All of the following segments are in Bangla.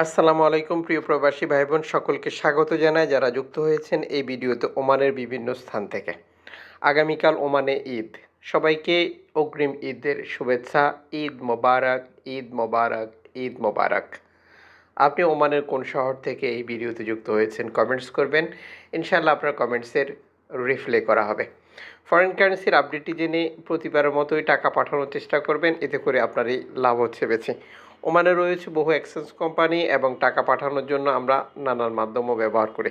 আসসালামু আলাইকুম প্রিয় প্রবাসী ভাই বোন সকলকে স্বাগত জানাই যারা যুক্ত হয়েছেন এই ভিডিওতে ওমানের বিভিন্ন স্থান থেকে। আগামীকাল ওমানে ঈদ, সবাইকে অগ্রিম ঈদের শুভেচ্ছা। ঈদ মোবারক, ঈদ মোবারক, ঈদ মোবারক। আপনি ওমানের কোন শহর থেকে এই ভিডিওতে যুক্ত হয়েছেন কমেন্টস করবেন, ইনশাআল্লাহ আপনার কমেন্টসের রিপ্লাই করা হবে। ফরেন কারেন্সির আপডেটটি জেনে প্রতিবারের মতোই টাকা পাঠানোর চেষ্টা করবেন, এতে করে আপনারই লাভ হচ্ছে বেশি। ওমানে রয়েছে বহু এক্সচেঞ্জ কোম্পানি এবং টাকা পাঠানোর জন্য আমরা নানান মাধ্যমও ব্যবহার করি।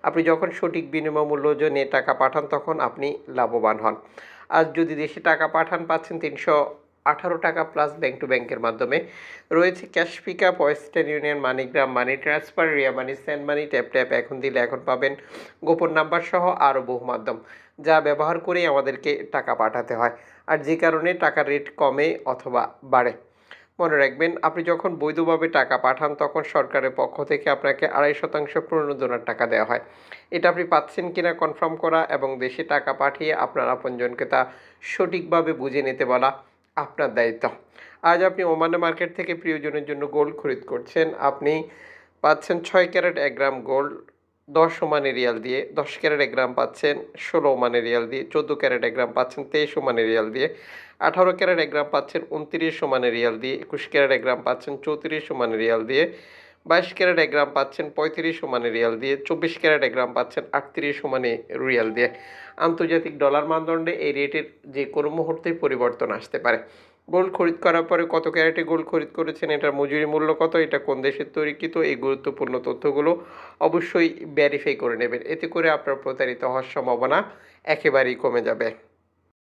আপনি যখন সঠিক বিনিময় মূল্য জেনে টাকা পাঠান তখন আপনি লাভবান হন। আর যদি দেশে টাকা পাঠান পাচ্ছেন 318 টাকা প্লাস ব্যাংক টু ব্যাংকের মাধ্যমে। রয়েছে cash pickup, Western Union, MoneyGram, money transfer, Ria money, send money, tap tap এখন দিলে এখন পাবেন, গোপন নাম্বার সহ আরও বহু মাধ্যম যা ব্যবহার করেই আমাদেরকে টাকা পাঠাতে হয়, আর যে কারণে টাকার রেট কমে অথবা বাড়ে। মনে রাখবেন, আপনি যখন বৈধভাবে টাকা পাঠান তখন সরকারের পক্ষ থেকে আপনাকে 2.5% প্রণোদনার টাকা দেওয়া হয়। এটা আপনি পাচ্ছেন কিনা কনফার্ম করা এবং দেশে টাকা পাঠিয়ে আপনার আপনজনকে তা সঠিকভাবে বুঝে নিতে বলা আপনার দায়িত্ব। আজ আপনি ওমানে মার্কেট থেকে প্রিয়জনের জন্য গোল্ড খরিদ করছেন, আপনি পাচ্ছেন 6 carat 1 gram gold 10 Omani riyal দিয়ে, 10 ক্যারেট 1 গ্রাম পাচ্ছেন 16 ওমানি রিয়াল দিয়ে, 14 ক্যারেট 1 গ্রাম পাচ্ছেন 23 ওমানি রিয়াল দিয়ে, 18 ক্যারেট 1 গ্রাম পাচ্ছেন 29 ওমানি রিয়াল দিয়ে, 21 ক্যারেট 1 গ্রাম পাচ্ছেন 34 ওমানি রিয়াল দিয়ে, 22 ক্যারেট 1 গ্রাম পাচ্ছেন 35 ওমানি রিয়াল দিয়ে, 24 ক্যারেট 1 গ্রাম পাচ্ছেন 38 ওমানি রিয়াল দিয়ে। আন্তর্জাতিক ডলার মানদণ্ডে এই রেটের যে কোনো মুহূর্তেই পরিবর্তন আসতে পারে। গোল্ড খরিদ করার পরে কত ক্যারেটে গোল্ড খরিদ করেছেন, এটার মজুরি মূল্য কত, এটা কোন দেশের তৈরিকৃত, এই গুরুত্বপূর্ণ তথ্যগুলো অবশ্যই ভেরিফাই করে নেবেন, এতে করে আপনার প্রতারিত হওয়ার সম্ভাবনা একেবারেই কমে যাবে।